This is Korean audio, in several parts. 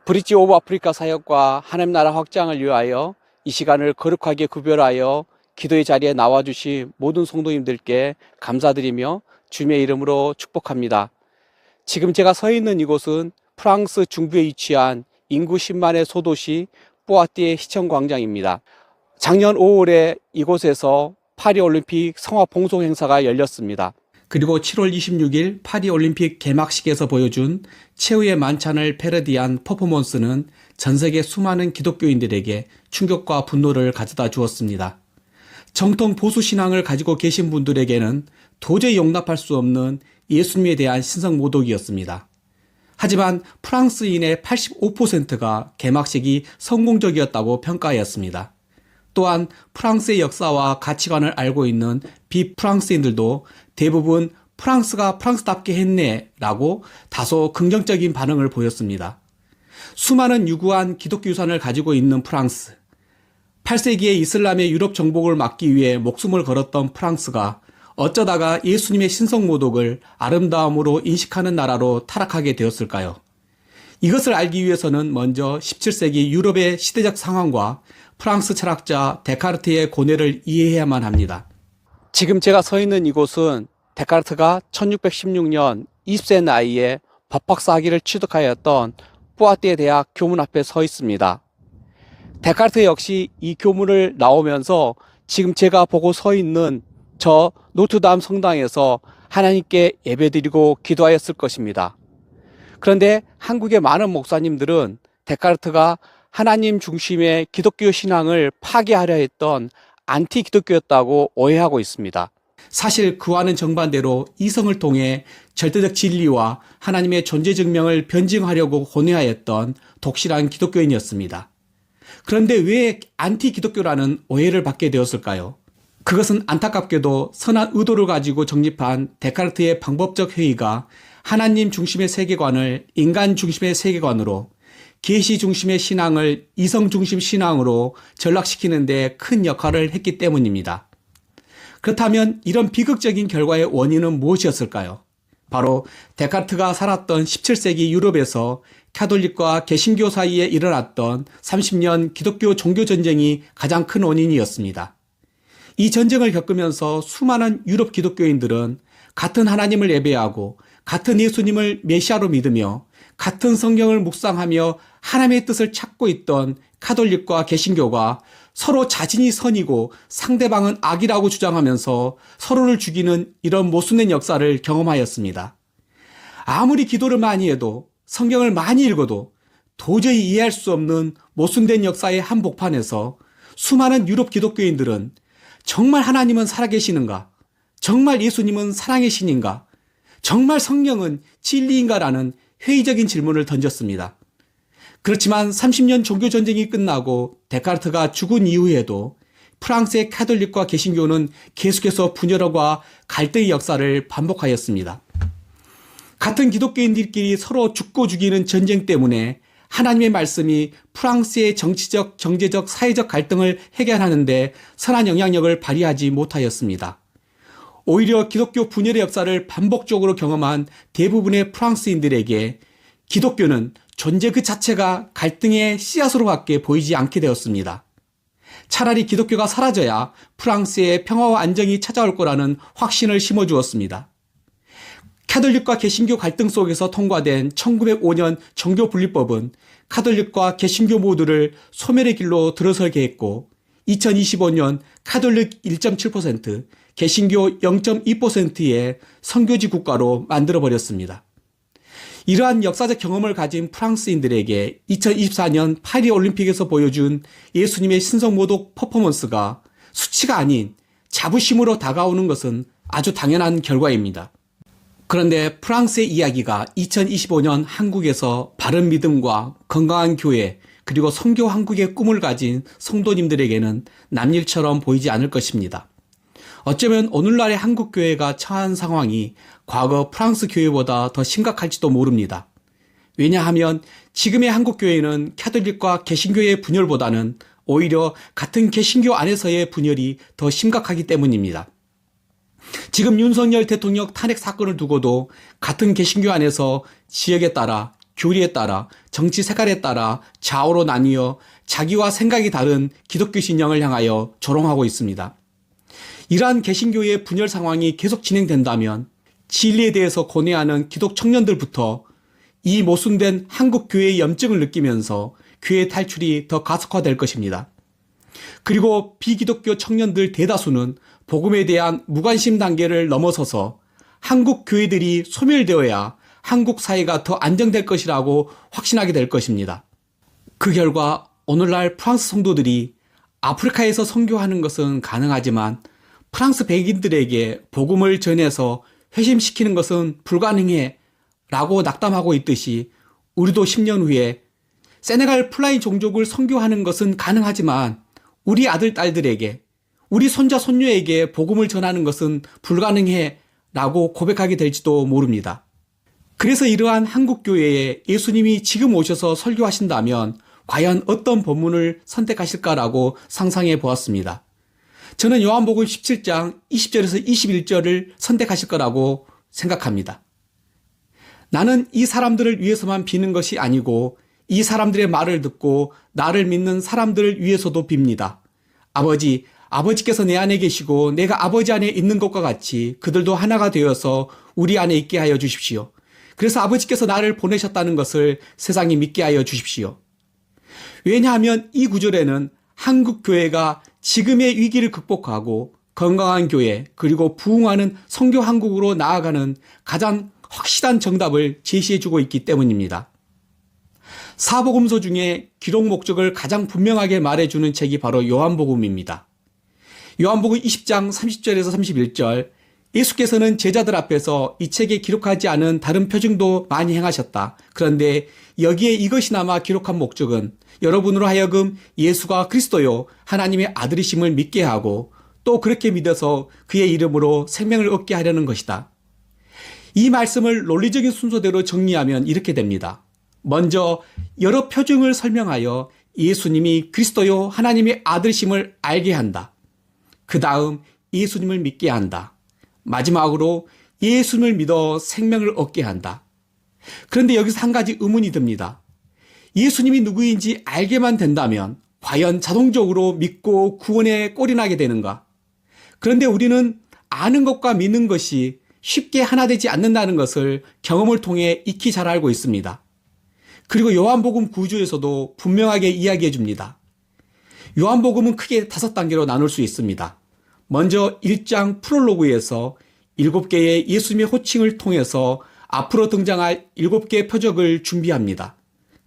브릿지 오브 아프리카 사역과 하나님 나라 확장을 위하여 이 시간을 거룩하게 구별하여 기도의 자리에 나와주신 모든 성도님들께 감사드리며 주님의 이름으로 축복합니다. 지금 제가 서 있는 이곳은 프랑스 중부에 위치한 인구 10만의 소도시 뿌아띠의 시청광장입니다. 작년 5월에 이곳에서 파리올림픽 성화봉송 행사가 열렸습니다. 그리고 7월 26일 파리올림픽 개막식에서 보여준 최후의 만찬을 패러디한 퍼포먼스는 전세계 수많은 기독교인들에게 충격과 분노를 가져다 주었습니다. 정통 보수 신앙을 가지고 계신 분들에게는 도저히 용납할 수 없는 예수님에 대한 신성 모독이었습니다. 하지만 프랑스인의 85%가 개막식이 성공적이었다고 평가하였습니다. 또한 프랑스의 역사와 가치관을 알고 있는 비프랑스인들도 대부분 프랑스가 프랑스답게 했네 라고 다소 긍정적인 반응을 보였습니다. 수많은 유구한 기독교 유산을 가지고 있는 프랑스, 8세기에 이슬람의 유럽 정복을 막기 위해 목숨을 걸었던 프랑스가 어쩌다가 예수님의 신성 모독을 아름다움으로 인식하는 나라로 타락하게 되었을까요? 이것을 알기 위해서는 먼저 17세기 유럽의 시대적 상황과 프랑스 철학자 데카르트의 고뇌를 이해해야만 합니다. 지금 제가 서 있는 이곳은 데카르트가 1616년 20세 나이에 법학사 학위를 취득하였던 뿌아띠에 대학 교문 앞에 서 있습니다. 데카르트 역시 이 교문을 나오면서 지금 제가 보고 서 있는 저 노트담 성당에서 하나님께 예배드리고 기도하였을 것입니다. 그런데 한국의 많은 목사님들은 데카르트가 하나님 중심의 기독교 신앙을 파괴하려 했던 안티 기독교였다고 오해하고 있습니다. 사실 그와는 정반대로 이성을 통해 절대적 진리와 하나님의 존재 증명을 변증하려고 혼회하였던 독실한 기독교인이었습니다. 그런데 왜 안티 기독교라는 오해를 받게 되었을까요? 그것은 안타깝게도 선한 의도를 가지고 정립한 데카르트의 방법적 회의가 하나님 중심의 세계관을 인간 중심의 세계관으로, 계시 중심의 신앙을 이성 중심 신앙으로 전락시키는 데 큰 역할을 했기 때문입니다. 그렇다면 이런 비극적인 결과의 원인은 무엇이었을까요? 바로 데카르트가 살았던 17세기 유럽에서 카톨릭과 개신교 사이에 일어났던 30년 기독교 종교 전쟁이 가장 큰 원인이었습니다. 이 전쟁을 겪으면서 수많은 유럽 기독교인들은 같은 하나님을 예배하고 같은 예수님을 메시아로 믿으며 같은 성경을 묵상하며 하나님의 뜻을 찾고 있던 카톨릭과 개신교가 서로 자신이 선이고 상대방은 악이라고 주장하면서 서로를 죽이는 이런 모순된 역사를 경험하였습니다. 아무리 기도를 많이 해도 성경을 많이 읽어도 도저히 이해할 수 없는 모순된 역사의 한복판에서 수많은 유럽 기독교인들은 정말 하나님은 살아계시는가? 정말 예수님은 사랑의 신인가? 정말 성경은 진리인가라는 회의적인 질문을 던졌습니다. 그렇지만 30년 종교전쟁이 끝나고 데카르트가 죽은 이후에도 프랑스의 카톨릭과 개신교는 계속해서 분열과 갈등의 역사를 반복하였습니다. 같은 기독교인들끼리 서로 죽고 죽이는 전쟁 때문에 하나님의 말씀이 프랑스의 정치적, 경제적, 사회적 갈등을 해결하는 데 선한 영향력을 발휘하지 못하였습니다. 오히려 기독교 분열의 역사를 반복적으로 경험한 대부분의 프랑스인들에게 기독교는 존재 그 자체가 갈등의 씨앗으로밖에 보이지 않게 되었습니다. 차라리 기독교가 사라져야 프랑스의 평화와 안정이 찾아올 거라는 확신을 심어주었습니다. 카톨릭과 개신교 갈등 속에서 통과된 1905년 종교분리법은 카톨릭과 개신교 모두를 소멸의 길로 들어서게 했고 2025년 카톨릭 1.7%, 개신교 0.2%의 선교지 국가로 만들어버렸습니다. 이러한 역사적 경험을 가진 프랑스인들에게 2024년 파리올림픽에서 보여준 예수님의 신성모독 퍼포먼스가 수치가 아닌 자부심으로 다가오는 것은 아주 당연한 결과입니다. 그런데 프랑스의 이야기가 2025년 한국에서 바른 믿음과 건강한 교회 그리고 선교 한국의 꿈을 가진 성도님들에게는 남일처럼 보이지 않을 것입니다. 어쩌면 오늘날의 한국교회가 처한 상황이 과거 프랑스 교회보다 더 심각할지도 모릅니다. 왜냐하면 지금의 한국교회는 카톨릭과 개신교의 분열보다는 오히려 같은 개신교 안에서의 분열이 더 심각하기 때문입니다. 지금 윤석열 대통령 탄핵 사건을 두고도 같은 개신교 안에서 지역에 따라 교리에 따라, 정치 색깔에 따라 좌우로 나뉘어 자기와 생각이 다른 기독교 신령을 향하여 조롱하고 있습니다. 이러한 개신교의 분열 상황이 계속 진행된다면 진리에 대해서 고뇌하는 기독 청년들부터 이 모순된 한국 교회의 염증을 느끼면서 교회 탈출이 더 가속화될 것입니다. 그리고 비기독교 청년들 대다수는 복음에 대한 무관심 단계를 넘어서서 한국 교회들이 소멸되어야 한국 사회가 더 안정될 것이라고 확신하게 될 것입니다. 그 결과 오늘날 프랑스 성도들이 아프리카에서 선교하는 것은 가능하지만 프랑스 백인들에게 복음을 전해서 회심시키는 것은 불가능해 라고 낙담하고 있듯이 우리도 10년 후에 세네갈 플라이 종족을 선교하는 것은 가능하지만 우리 아들, 딸들에게, 우리 손자, 손녀에게 복음을 전하는 것은 불가능해 라고 고백하게 될지도 모릅니다. 그래서 이러한 한국교회에 예수님이 지금 오셔서 설교하신다면 과연 어떤 본문을 선택하실까라고 상상해 보았습니다. 저는 요한복음 17장 20절에서 21절을 선택하실 거라고 생각합니다. 나는 이 사람들을 위해서만 비는 것이 아니고 이 사람들의 말을 듣고 나를 믿는 사람들을 위해서도 빕니다. 아버지께서 내 안에 계시고 내가 아버지 안에 있는 것과 같이 그들도 하나가 되어서 우리 안에 있게 하여 주십시오. 그래서 아버지께서 나를 보내셨다는 것을 세상이 믿게 하여 주십시오. 왜냐하면 이 구절에는 한국 교회가 지금의 위기를 극복하고 건강한 교회 그리고 부흥하는 선교 한국으로 나아가는 가장 확실한 정답을 제시해주고 있기 때문입니다. 사복음서 중에 기록 목적을 가장 분명하게 말해주는 책이 바로 요한복음입니다. 요한복음 20장 30절에서 31절 예수께서는 제자들 앞에서 이 책에 기록하지 않은 다른 표징도 많이 행하셨다. 그런데 여기에 이것이나마 기록한 목적은 여러분으로 하여금 예수가 그리스도요 하나님의 아들이심을 믿게 하고 또 그렇게 믿어서 그의 이름으로 생명을 얻게 하려는 것이다. 이 말씀을 논리적인 순서대로 정리하면 이렇게 됩니다. 먼저 여러 표징을 설명하여 예수님이 그리스도요 하나님의 아들이심을 알게 한다. 그 다음 예수님을 믿게 한다. 마지막으로 예수님을 믿어 생명을 얻게 한다. 그런데 여기서 한 가지 의문이 듭니다. 예수님이 누구인지 알게만 된다면 과연 자동적으로 믿고 구원에 꼴이 나게 되는가? 그런데 우리는 아는 것과 믿는 것이 쉽게 하나 되지 않는다는 것을 경험을 통해 익히 잘 알고 있습니다. 그리고 요한복음 9주에서도 분명하게 이야기해 줍니다. 요한복음은 크게 5단계로 나눌 수 있습니다. 먼저 1장 프롤로그에서 7개의 예수님의 호칭을 통해서 앞으로 등장할 7개의 표적을 준비합니다.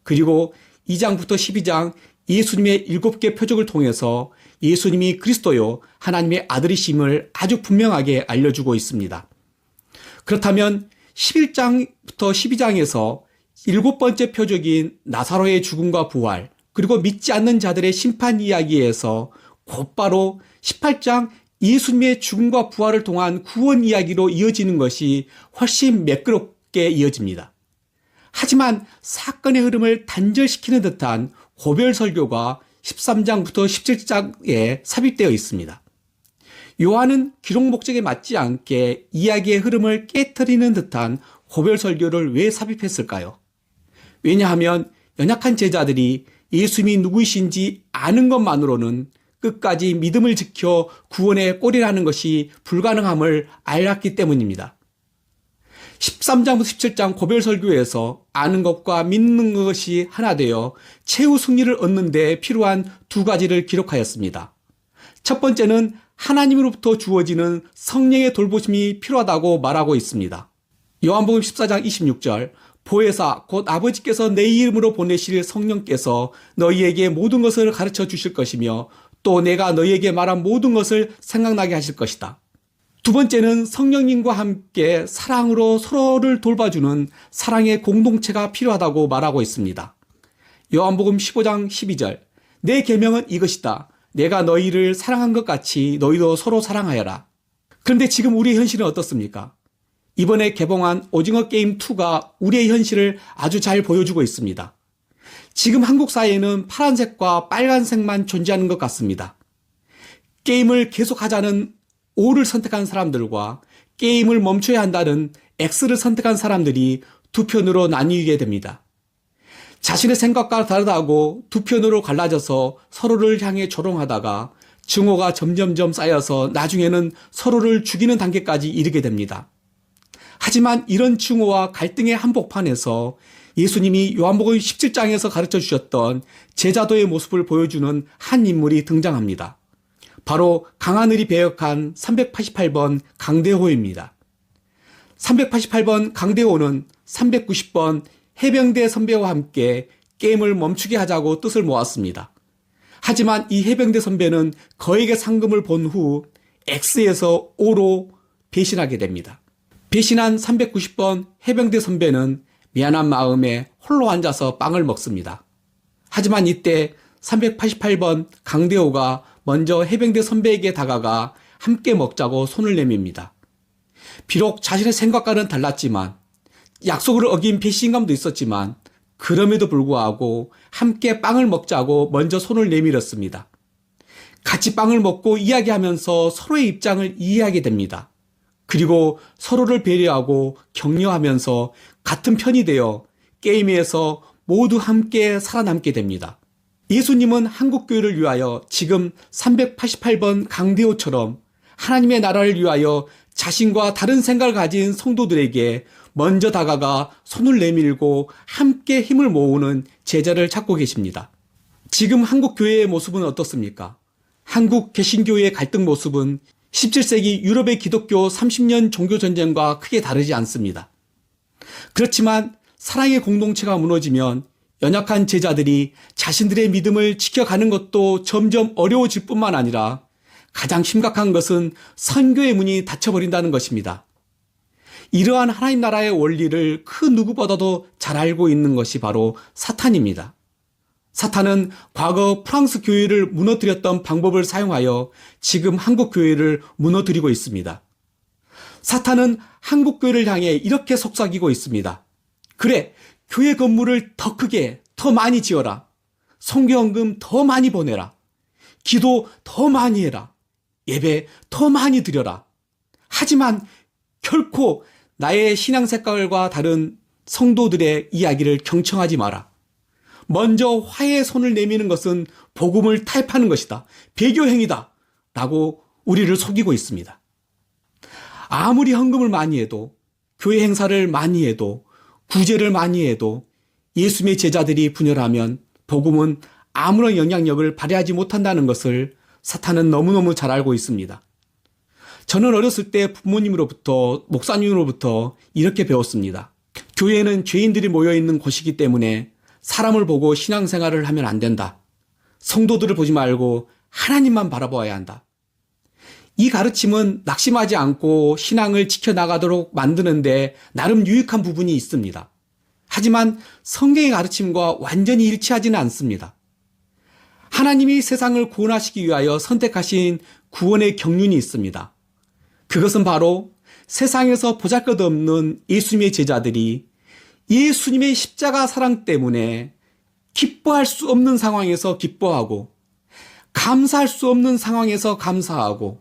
그리고 2장부터 12장 예수님의 7개 표적을 통해서 예수님이 그리스도요 하나님의 아들이심을 아주 분명하게 알려주고 있습니다. 그렇다면 11장부터 12장에서 7번째 표적인 나사로의 죽음과 부활 그리고 믿지 않는 자들의 심판 이야기에서 곧바로 18장 예수님의 죽음과 부활을 통한 구원 이야기로 이어지는 것이 훨씬 매끄럽게 이어집니다. 하지만 사건의 흐름을 단절시키는 듯한 고별 설교가 13장부터 17장에 삽입되어 있습니다. 요한은 기록 목적에 맞지 않게 이야기의 흐름을 깨트리는 듯한 고별 설교를 왜 삽입했을까요? 왜냐하면 연약한 제자들이 예수님이 누구이신지 아는 것만으로는 끝까지 믿음을 지켜 구원의 꼴이라는 것이 불가능함을 알았기 때문입니다. 13장부터 17장 고별 설교에서 아는 것과 믿는 것이 하나 되어 최후 승리를 얻는 데 필요한 2가지를 기록하였습니다. 첫 번째는 하나님으로부터 주어지는 성령의 돌보심이 필요하다고 말하고 있습니다. 요한복음 14장 26절 보혜사 곧 아버지께서 내 이름으로 보내실 성령께서 너희에게 모든 것을 가르쳐 주실 것이며 또 내가 너희에게 말한 모든 것을 생각나게 하실 것이다. 두 번째는 성령님과 함께 사랑으로 서로를 돌봐주는 사랑의 공동체가 필요하다고 말하고 있습니다. 요한복음 15장 12절 내 계명은 이것이다. 내가 너희를 사랑한 것 같이 너희도 서로 사랑하여라. 그런데 지금 우리의 현실은 어떻습니까? 이번에 개봉한 오징어 게임 2가 우리의 현실을 아주 잘 보여주고 있습니다. 지금 한국 사회에는 파란색과 빨간색만 존재하는 것 같습니다. 게임을 계속하자는 O를 선택한 사람들과 게임을 멈춰야 한다는 X를 선택한 사람들이 두 편으로 나뉘게 됩니다. 자신의 생각과 다르다고 두 편으로 갈라져서 서로를 향해 조롱하다가 증오가 점점점 쌓여서 나중에는 서로를 죽이는 단계까지 이르게 됩니다. 하지만 이런 증오와 갈등의 한복판에서 예수님이 요한복음 17장에서 가르쳐 주셨던 제자도의 모습을 보여주는 한 인물이 등장합니다. 바로 강하늘이 배역한 388번 강대호입니다. 388번 강대호는 390번 해병대 선배와 함께 게임을 멈추게 하자고 뜻을 모았습니다. 하지만 이 해병대 선배는 거액의 상금을 본 후 X에서 O로 배신하게 됩니다. 배신한 390번 해병대 선배는 미안한 마음에 홀로 앉아서 빵을 먹습니다. 하지만 이때 388번 강대호가 먼저 해병대 선배에게 다가가 함께 먹자고 손을 내밉니다. 비록 자신의 생각과는 달랐지만 약속을 어긴 배신감도 있었지만 그럼에도 불구하고 함께 빵을 먹자고 먼저 손을 내밀었습니다. 같이 빵을 먹고 이야기하면서 서로의 입장을 이해하게 됩니다. 그리고 서로를 배려하고 격려하면서 같은 편이 되어 게임에서 모두 함께 살아남게 됩니다. 예수님은 한국교회를 위하여 지금 388번 강대호처럼 하나님의 나라를 위하여 자신과 다른 생각을 가진 성도들에게 먼저 다가가 손을 내밀고 함께 힘을 모으는 제자를 찾고 계십니다. 지금 한국교회의 모습은 어떻습니까? 한국 개신교회의 갈등 모습은 17세기 유럽의 기독교 30년 종교전쟁과 크게 다르지 않습니다. 그렇지만 사랑의 공동체가 무너지면 연약한 제자들이 자신들의 믿음을 지켜가는 것도 점점 어려워질 뿐만 아니라 가장 심각한 것은 선교의 문이 닫혀버린다는 것입니다. 이러한 하나님 나라의 원리를 그 누구보다도 잘 알고 있는 것이 바로 사탄입니다. 사탄은 과거 프랑스 교회를 무너뜨렸던 방법을 사용하여 지금 한국 교회를 무너뜨리고 있습니다. 사탄은 한국 교회를 향해 이렇게 속삭이고 있습니다. 그래, 교회 건물을 더 크게, 더 많이 지어라. 성경금 더 많이 보내라. 기도 더 많이 해라. 예배 더 많이 드려라. 하지만 결코 나의 신앙 색깔과 다른 성도들의 이야기를 경청하지 마라. 먼저 화해의 손을 내미는 것은 복음을 타협하는 것이다. 배교행위다. 라고 우리를 속이고 있습니다. 아무리 헌금을 많이 해도, 교회 행사를 많이 해도, 구제를 많이 해도 예수님의 제자들이 분열하면 복음은 아무런 영향력을 발휘하지 못한다는 것을 사탄은 너무너무 잘 알고 있습니다. 저는 어렸을 때 부모님으로부터, 목사님으로부터 이렇게 배웠습니다. 교회는 죄인들이 모여있는 곳이기 때문에 사람을 보고 신앙생활을 하면 안 된다. 성도들을 보지 말고 하나님만 바라보아야 한다. 이 가르침은 낙심하지 않고 신앙을 지켜나가도록 만드는데 나름 유익한 부분이 있습니다. 하지만 성경의 가르침과 완전히 일치하지는 않습니다. 하나님이 세상을 구원하시기 위하여 선택하신 구원의 경륜이 있습니다. 그것은 바로 세상에서 보잘것없는 예수님의 제자들이 예수님의 십자가 사랑 때문에 기뻐할 수 없는 상황에서 기뻐하고, 감사할 수 없는 상황에서 감사하고,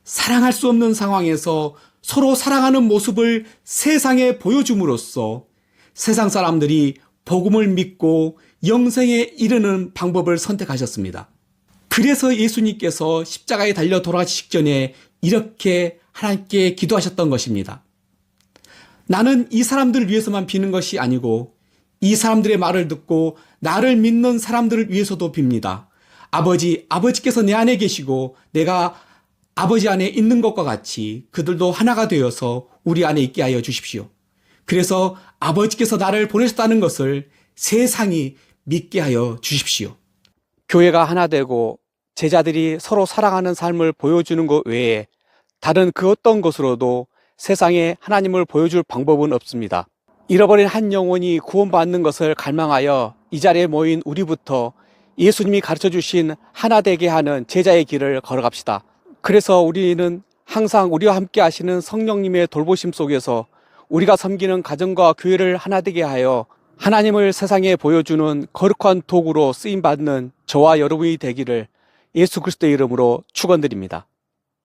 사랑할 수 없는 상황에서 서로 사랑하는 모습을 세상에 보여줌으로써 세상 사람들이 복음을 믿고 영생에 이르는 방법을 선택하셨습니다. 그래서 예수님께서 십자가에 달려 돌아가시기 전에 이렇게 하나님께 기도하셨던 것입니다. 나는 이 사람들을 위해서만 비는 것이 아니고 이 사람들의 말을 듣고 나를 믿는 사람들을 위해서도 빕니다. 아버지께서 내 안에 계시고 내가 아버지 안에 있는 것과 같이 그들도 하나가 되어서 우리 안에 있게 하여 주십시오. 그래서 아버지께서 나를 보내셨다는 것을 세상이 믿게 하여 주십시오. 교회가 하나 되고 제자들이 서로 사랑하는 삶을 보여주는 것 외에 다른 그 어떤 것으로도 세상에 하나님을 보여줄 방법은 없습니다. 잃어버린 한 영혼이 구원받는 것을 갈망하여 이 자리에 모인 우리부터 예수님이 가르쳐 주신 하나 되게 하는 제자의 길을 걸어갑시다. 그래서 우리는 항상 우리와 함께 하시는 성령님의 돌보심 속에서 우리가 섬기는 가정과 교회를 하나 되게 하여 하나님을 세상에 보여주는 거룩한 도구로 쓰임받는 저와 여러분이 되기를 예수 그리스도의 이름으로 축원드립니다.